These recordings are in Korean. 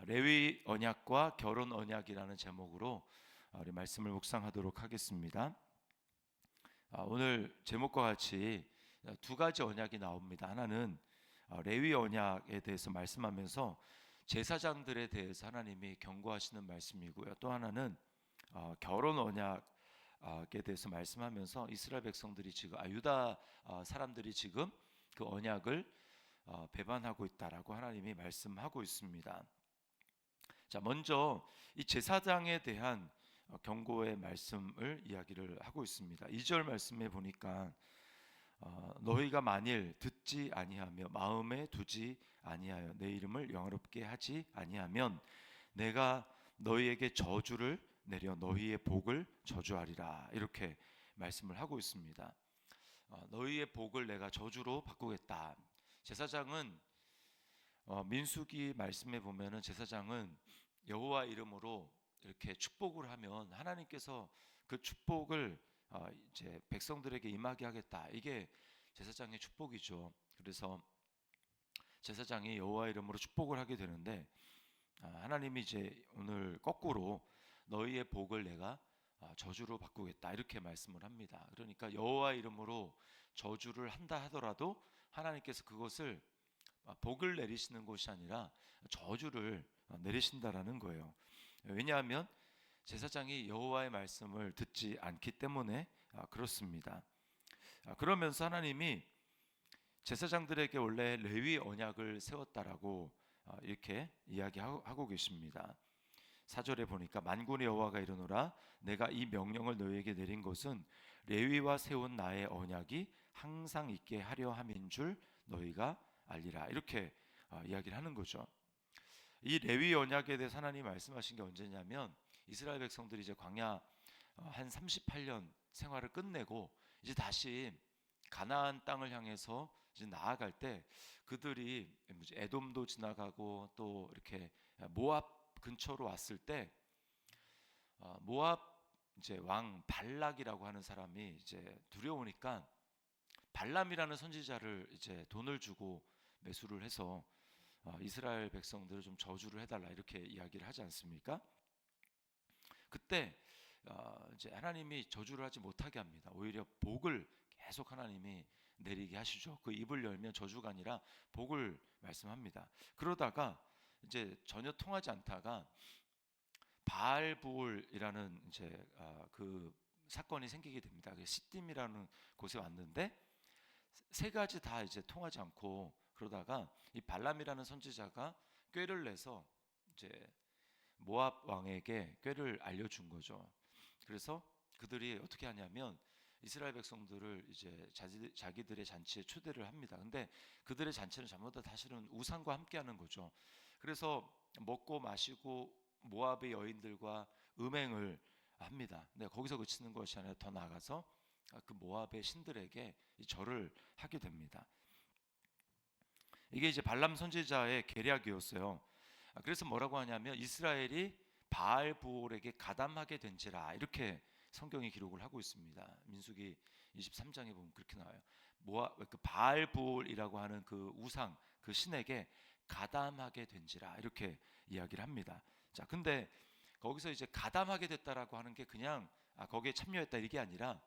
레위 언약과 결혼 언약이라는 제목으로 우리 말씀을 묵상하도록 하겠습니다. 오늘 제목과 같이 두 가지 언약이 나옵니다. 하나는 레위 언약에 대해서 말씀하면서 제사장들에 대해서 하나님이 경고하시는 말씀이고요. 또 하나는 결혼 언약에 대해서 말씀하면서 이스라엘 백성들이 지금 유다 사람들이 지금 그 언약을 배반하고 있다라고 하나님이 말씀하고 있습니다. 자, 먼저 이 제사장에 대한 경고의 말씀을 이야기를 하고 있습니다. 2절 말씀에 보니까 너희가 만일 듣지 아니하며 마음에 두지 아니하여 내 이름을 영화롭게 하지 아니하면 내가 너희에게 저주를 내려 너희의 복을 저주하리라, 이렇게 말씀을 하고 있습니다. 너희의 복을 내가 저주로 바꾸겠다. 제사장은 민수기 말씀에 보면은 제사장은 여호와 이름으로 이렇게 축복을 하면 하나님께서 그 축복을 이제 백성들에게 임하게 하겠다. 이게 제사장의 축복이죠. 그래서 제사장이 여호와 이름으로 축복을 하게 되는데 하나님이 이제 오늘 거꾸로 너희의 복을 내가 저주로 바꾸겠다, 이렇게 말씀을 합니다. 그러니까 여호와 이름으로 저주를 한다 하더라도 하나님께서 그것을 복을 내리시는 것이 아니라 저주를 내리신다라는 거예요. 왜냐하면 제사장이 여호와의 말씀을 듣지 않기 때문에 그렇습니다. 그러면서 하나님이 제사장들에게 원래 레위 언약을 세웠다라고 이렇게 이야기하고 계십니다. 4절에 보니까 만군의 여호와가 이르노라 내가 이 명령을 너희에게 내린 것은 레위와 세운 나의 언약이 항상 있게 하려 함인 줄 너희가 알리라, 이렇게 이야기를 하는 거죠. 이 레위 언약에 대해서 하나님이 말씀하신 게 언제냐면 이스라엘 백성들이 이제 광야 한 38년 생활을 끝내고 이제 다시 가나안 땅을 향해서 이제 나아갈 때 그들이 에돔도 지나가고 또 이렇게 모압 근처로 왔을 때 모압 이제 왕 발락이라고 하는 사람이 이제 두려우니까 발람이라는 선지자를 이제 돈을 주고 매수를 해서 이스라엘 백성들을 좀 저주를 해달라, 이렇게 이야기를 하지 않습니까? 그때 이제 하나님이 저주를 하지 못하게 합니다. 오히려 복을 계속 하나님이 내리게 하시죠. 그 입을 열면 저주가 아니라 복을 말씀합니다. 그러다가 이제 전혀 통하지 않다가 바알부올이라는 이제 그 사건이 생기게 됩니다. 시딤이라는 곳에 왔는데 세 가지 다 이제 통하지 않고 그러다가 이 발람이라는 선지자가 꾀를 내서 이제 모압 왕에게 꾀를 알려준 거죠. 그래서 그들이 어떻게 하냐면 이스라엘 백성들을 이제 자기들의 잔치에 초대를 합니다. 근데 그들의 잔치는 전부 다 사실은 우상과 함께하는 거죠. 그래서 먹고 마시고 모압의 여인들과 음행을 합니다. 근데 거기서 그치는 것이 아니라 더 나아가서 그 모압의 신들에게 절을 하게 됩니다. 이게 이제 발람 선지자의 계략이었어요. 그래서 뭐라고 하냐면 이스라엘이 바알부올에게 가담하게 된지라, 이렇게 성경이 기록을 하고 있습니다. 민수기 23장에 보면 그렇게 나와요. 그 바알부올이라고 하는 그 우상, 그 신에게 가담하게 된지라, 이렇게 이야기를 합니다. 자, 근데 거기서 이제 가담하게 됐다라고 하는 게 그냥 거기에 참여했다 이게 아니라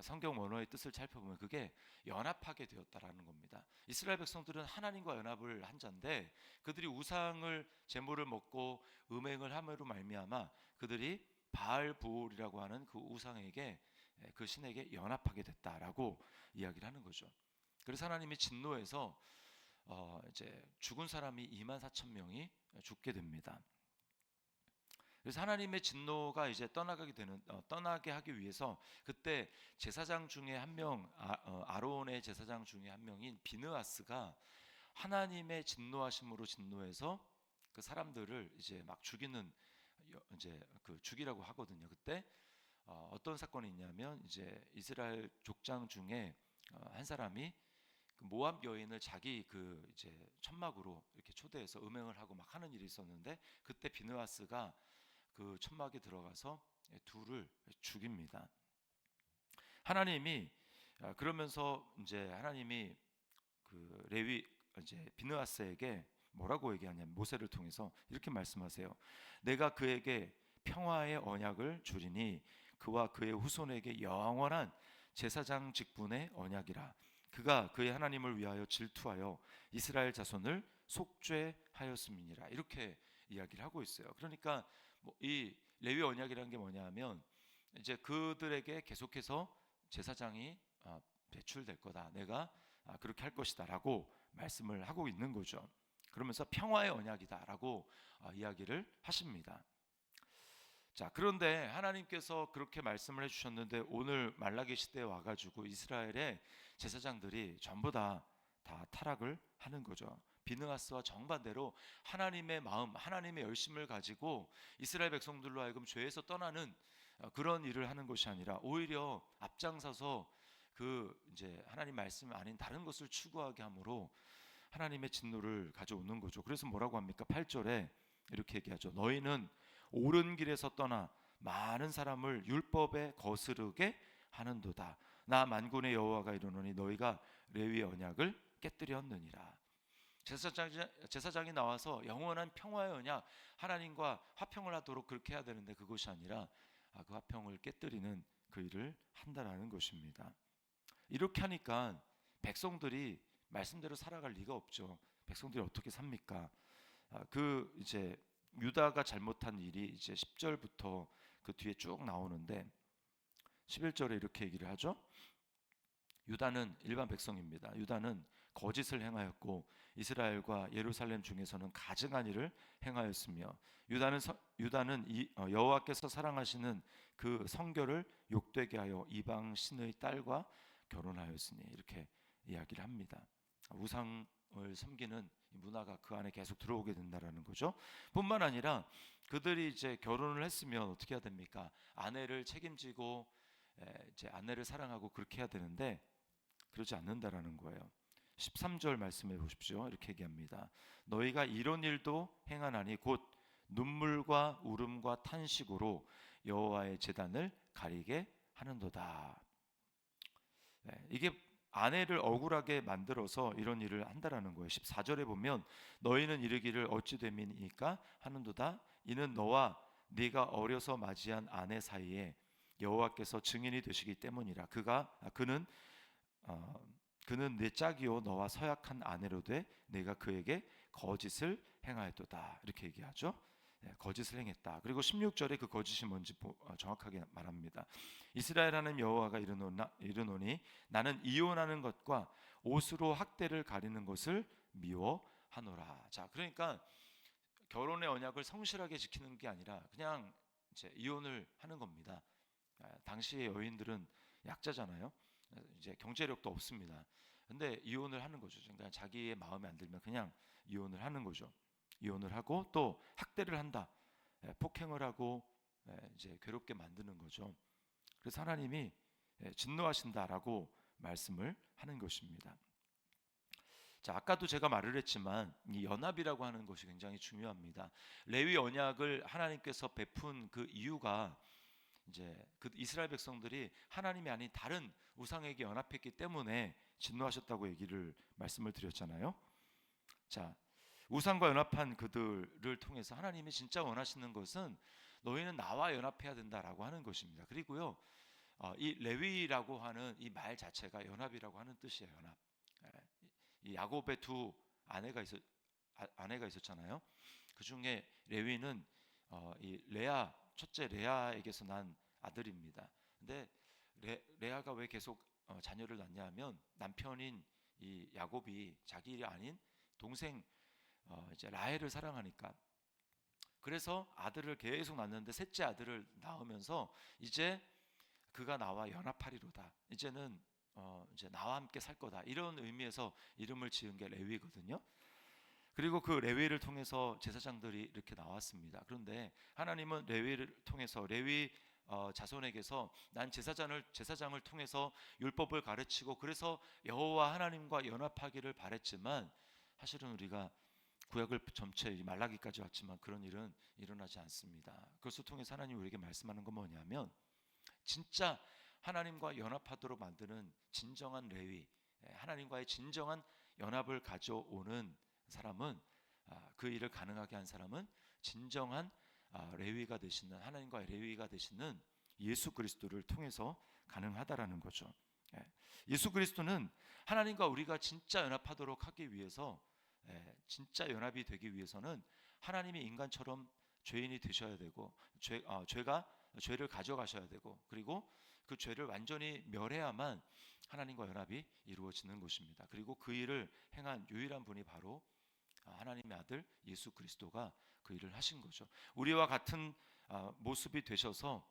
성경 원어의 뜻을 살펴보면 그게 연합하게 되었다라는 겁니다. 이스라엘 백성들은 하나님과 연합을 한 자인데 그들이 우상을 제물을 먹고 음행을 함으로 말미암아 그들이 바알부올이라고 하는 그 우상에게, 그 신에게 연합하게 됐다라고 이야기를 하는 거죠. 그래서 하나님이 진노해서 이제 죽은 사람이 2만 4천 명이 죽게 됩니다. 그래서 하나님의 진노가 이제 떠나게 하기 위해서 그때 제사장 중에 한 명, 아론의 제사장 중에 한 명인 비느하스가 하나님의 진노하심으로 진노해서 그 사람들을 이제 막 죽이는, 이제 그 죽이라고 하거든요. 그때 어떤 사건이 있냐면 이제 이스라엘 족장 중에 한 사람이 그 모압 여인을 자기 그 이제 천막으로 이렇게 초대해서 음행을 하고 막 하는 일이 있었는데 그때 비느하스가 그 천막에 들어가서 둘을 죽입니다. 하나님이 그러면서 이제 하나님이 그 레위 이제 비느하스에게 뭐라고 얘기하냐면 모세를 통해서 이렇게 말씀하세요. 내가 그에게 평화의 언약을 주리니 그와 그의 후손에게 영원한 제사장 직분의 언약이라. 그가 그의 하나님을 위하여 질투하여 이스라엘 자손을 속죄하였음이니라. 이렇게 이야기를 하고 있어요. 그러니까 이 레위 언약이라는 게 뭐냐면 이제 그들에게 계속해서 제사장이 배출될 거다. 내가 그렇게 할 것이다라고 말씀을 하고 있는 거죠. 그러면서 평화의 언약이다라고 이야기를 하십니다. 자, 그런데 하나님께서 그렇게 말씀을 해주셨는데 오늘 말라기 시대에 와가지고 이스라엘의 제사장들이 전부 다 타락을 하는 거죠. 비느하스와 정반대로 하나님의 마음, 하나님의 열심을 가지고 이스라엘 백성들로 하여금 죄에서 떠나는 그런 일을 하는 것이 아니라 오히려 앞장서서 그 이제 하나님 말씀 아닌 다른 것을 추구하게 함으로 하나님의 진노를 가져오는 거죠. 그래서 뭐라고 합니까? 8절에 이렇게 얘기하죠. 너희는 옳은 길에서 떠나 많은 사람을 율법에 거스르게 하는도다. 나 만군의 여호와가 이르노니 너희가 레위의 언약을 깨뜨렸느니라. 제사장이 나와서 영원한 평화의 언약, 하나님과 화평을 하도록 그렇게 해야 되는데 그것이 아니라 그 화평을 깨뜨리는 그 일을 한다라는 것입니다. 이렇게 하니까 백성들이 말씀대로 살아갈 리가 없죠. 백성들이 어떻게 삽니까? 그 이제 유다가 잘못한 일이 이제 10절부터 그 뒤에 쭉 나오는데 11절에 이렇게 얘기를 하죠. 유다는 일반 백성입니다. 유다는 거짓을 행하였고 이스라엘과 예루살렘 중에서는 가증한 일을 행하였으며 유다는 여호와께서 사랑하시는 그 성결을 욕되게 하여 이방 신의 딸과 결혼하였으니 이렇게 이야기를 합니다. 우상을 섬기는 문화가 그 안에 계속 들어오게 된다라는 거죠. 뿐만 아니라 그들이 이제 결혼을 했으면 어떻게 해야 됩니까? 아내를 책임지고 이제 아내를 사랑하고 그렇게 해야 되는데 그러지 않는다라는 거예요. 13절 말씀해 보십시오. 이렇게 얘기합니다. 너희가 이런 일도 행하나니 곧 눈물과 울음과 탄식으로 여호와의 제단을 가리게 하는도다. 이게 아내를 억울하게 만들어서 이런 일을 한다라는 거예요. 14절에 보면 너희는 이르기를 어찌 됨이니까 하는도다. 이는 너와 네가 어려서 맞이한 아내 사이에 여호와께서 증인이 되시기 때문이라. 그는 내 짝이요 너와 서약한 아내로 돼 내가 그에게 거짓을 행하였도다. 이렇게 얘기하죠. 거짓을 행했다. 그리고 16절에 그 거짓이 뭔지 정확하게 말합니다. 이스라엘 하나님 여호와가 이르노니 나는 이혼하는 것과 옷으로 학대를 가리는 것을 미워하노라. 자, 그러니까 결혼의 언약을 성실하게 지키는 게 아니라 그냥 이제 이혼을 하는 겁니다. 당시의 여인들은 약자잖아요. 이제 경제력도 없습니다. 근데 이혼을 하는 거죠. 그러니까 자기의 마음에 안 들면 그냥 이혼을 하는 거죠. 이혼을 하고 또 학대를 한다. 폭행을 하고 이제 괴롭게 만드는 거죠. 그래서 하나님이 진노하신다라고 말씀을 하는 것입니다. 자, 아까도 제가 말을 했지만 이 연합이라고 하는 것이 굉장히 중요합니다. 레위 언약을 하나님께서 베푼 그 이유가 이제 그 이스라엘 백성들이 하나님이 아닌 다른 우상에게 연합했기 때문에 진노하셨다고 말씀을 드렸잖아요. 자, 우상과 연합한 그들을 통해서 하나님이 진짜 원하시는 것은 너희는 나와 연합해야 된다라고 하는 것입니다. 그리고요, 이 레위라고 하는 이 말 자체가 연합이라고 하는 뜻이에요. 연합. 이 야곱의 두 아내가 있었잖아요. 그 중에 레위는 이 첫째 레아에게서 난 아들입니다. 근데 레아가 왜 계속 자녀를 낳냐면 남편인 이 야곱이 자기 일이 아닌 동생 이제 라헬을 사랑하니까. 그래서 아들을 계속 낳는데 셋째 아들을 낳으면서 이제 그가 나와 연합하리로다. 이제는 이제 나와 함께 살 거다. 이런 의미에서 이름을 지은 게 레위거든요. 그리고 그 레위를 통해서 제사장들이 이렇게 나왔습니다. 그런데 하나님은 레위를 통해서 레위 자손에게서 난 제사장을 통해서 율법을 가르치고 그래서 여호와 하나님과 연합하기를 바랬지만 사실은 우리가 구약을 전체 말라기까지 왔지만 그런 일은 일어나지 않습니다. 그것을 통해서 하나님 우리에게 말씀하는 건 뭐냐면 진짜 하나님과 연합하도록 만드는 진정한 레위, 하나님과의 진정한 연합을 가져오는 사람은 그 일을 가능하게 한 사람은 진정한 레위가 되시는, 하나님과의 레위가 되시는 예수 그리스도를 통해서 가능하다라는 거죠. 예수 그리스도는 하나님과 우리가 진짜 연합하도록 하기 위해서, 진짜 연합이 되기 위해서는 하나님이 인간처럼 죄인이 되셔야 되고, 죄를 가져가셔야 되고, 그리고 그 죄를 완전히 멸해야만 하나님과 연합이 이루어지는 것입니다. 그리고 그 일을 행한 유일한 분이 바로 하나님의 아들 예수 그리스도가 그 일을 하신 거죠. 우리와 같은 모습이 되셔서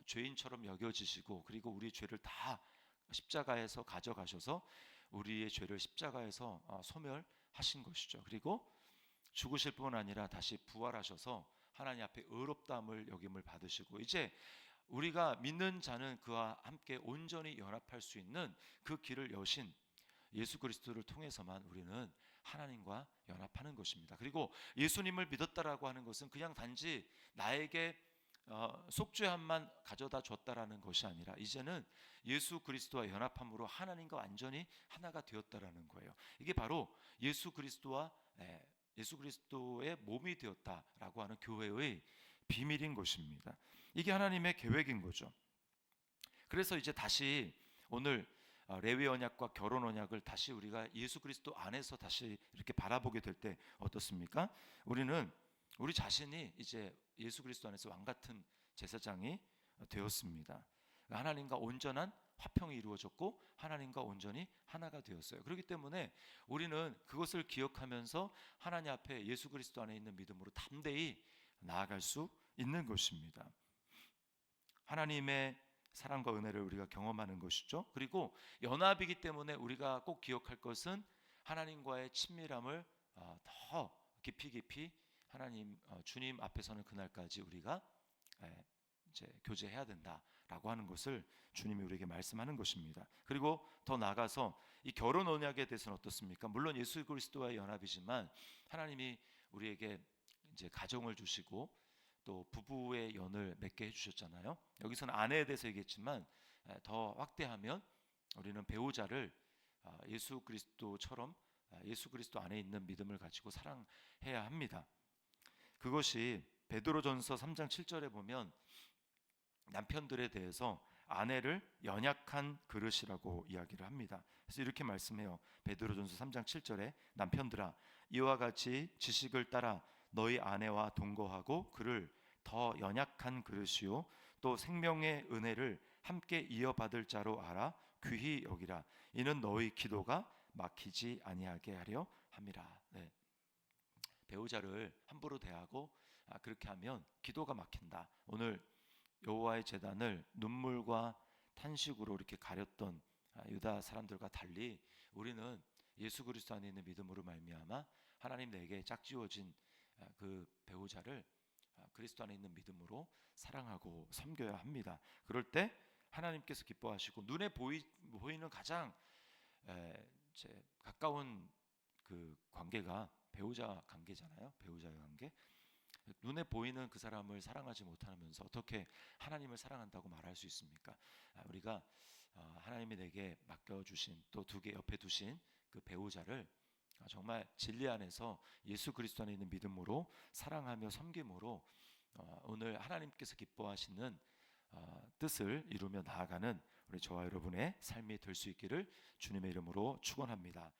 죄인처럼 여겨지시고, 그리고 우리 죄를 다 십자가에서 가져가셔서 우리의 죄를 십자가에서 소멸하신 것이죠. 그리고 죽으실 뿐 아니라 다시 부활하셔서 하나님 앞에 의롭다함을 여김을 받으시고, 이제 우리가 믿는 자는 그와 함께 온전히 연합할 수 있는 그 길을 여신 예수 그리스도를 통해서만 우리는 하나님과 연합하는 것입니다. 그리고 예수님을 믿었다라고 하는 것은 그냥 단지 나에게 속죄함만 가져다 줬다라는 것이 아니라, 이제는 예수 그리스도와 연합함으로 하나님과 완전히 하나가 되었다라는 거예요. 이게 바로 예수 그리스도의 몸이 되었다라고 하는 교회의 비밀인 것입니다. 이게 하나님의 계획인 거죠. 그래서 이제 다시 오늘 레위 언약과 결혼 언약을 다시 우리가 예수 그리스도 안에서 다시 이렇게 바라보게 될 때 어떻습니까? 우리는 우리 자신이 이제 예수 그리스도 안에서 왕 같은 제사장이 되었습니다. 하나님과 온전한 화평이 이루어졌고 하나님과 온전히 하나가 되었어요. 그렇기 때문에 우리는 그것을 기억하면서 하나님 앞에 예수 그리스도 안에 있는 믿음으로 담대히 나아갈 수 있는 것입니다. 하나님의 사랑과 은혜를 우리가 경험하는 것이죠. 그리고 연합이기 때문에 우리가 꼭 기억할 것은 하나님과의 친밀함을 더 깊이 하나님 주님 앞에서는 그날까지 우리가 이제 교제해야 된다라고 하는 것을 주님이 우리에게 말씀하는 것입니다. 그리고 더 나아가서 이 결혼 언약에 대해서는 어떻습니까? 물론 예수 그리스도와의 연합이지만 하나님이 우리에게 이제 가정을 주시고 또 부부의 연을 맺게 해주셨잖아요. 여기서는 아내에 대해서 얘기했지만 더 확대하면 우리는 배우자를 예수 그리스도처럼 예수 그리스도 안에 있는 믿음을 가지고 사랑해야 합니다. 그것이 베드로전서 3장 7절에 보면 남편들에 대해서 아내를 연약한 그릇이라고 이야기를 합니다. 그래서 이렇게 말씀해요. 베드로전서 3장 7절에 남편들아 이와 같이 지식을 따라 너희 아내와 동거하고 그를 더 연약한 그릇이요 또 생명의 은혜를 함께 이어받을 자로 알아 귀히 여기라. 이는 너희 기도가 막히지 아니하게 하려 함이라. 배우자를 함부로 대하고 그렇게 하면 기도가 막힌다. 오늘 여호와의 제단을 눈물과 탄식으로 이렇게 가렸던 유다 사람들과 달리 우리는 예수 그리스도 안에 있는 믿음으로 말미암아 하나님 내게 짝지어진 그 배우자를 그리스도 안에 있는 믿음으로 사랑하고 섬겨야 합니다. 그럴 때 하나님께서 기뻐하시고 눈에 보이는 가장 가까운 그 관계가 배우자 관계잖아요. 배우자의 관계. 눈에 보이는 그 사람을 사랑하지 못하면서 어떻게 하나님을 사랑한다고 말할 수 있습니까? 우리가 하나님이 내게 맡겨주신 또 두 개 옆에 두신 그 배우자를 정말 진리 안에서 예수 그리스도 안에 있는 믿음으로 사랑하며 섬김으로 오늘 하나님께서 기뻐하시는 뜻을 이루며 나아가는 우리 저와 여러분의 삶이 될 수 있기를 주님의 이름으로 축원합니다.